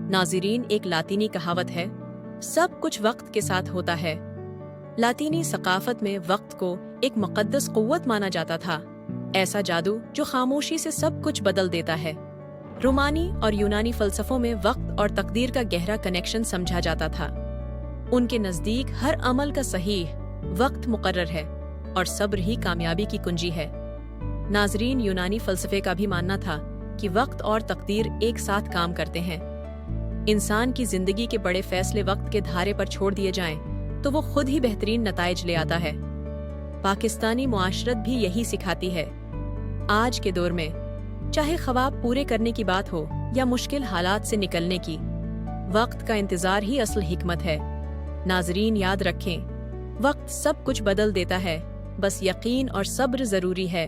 नाज़रीन, एक लातीनी कहावत है, सब कुछ वक्त के साथ होता है। लातीनी सकाफत में वक्त को एक मुक़द्दस क़ुव्वत माना जाता था, ऐसा जादू जो खामोशी से सब कुछ बदल देता है। रोमानी और यूनानी फ़लसफ़ों में वक्त और तकदीर का गहरा कनेक्शन समझा जाता था। उनके नज़दीक हर अमल का सहीह वक्त मुकर्रर है और सब्र ही कामयाबी की कुंजी है। नाज़रीन, यूनानी फ़लसफ़े का भी मानना था कि वक्त और तकदीर एक साथ काम करते हैं। इंसान की ज़िंदगी के बड़े फैसले वक्त के धारे पर छोड़ दिए जाएं तो वो खुद ही बेहतरीन नताइज ले आता है। पाकिस्तानी मुआशरत भी यही सिखाती है। आज के दौर में चाहे ख्वाब पूरे करने की बात हो या मुश्किल हालात से निकलने की, वक्त का इंतज़ार ही असल हिकमत है। नाज़रीन, याद रखें, वक्त सब कुछ बदल देता है, बस यकीन और सब्र ज़रूरी है।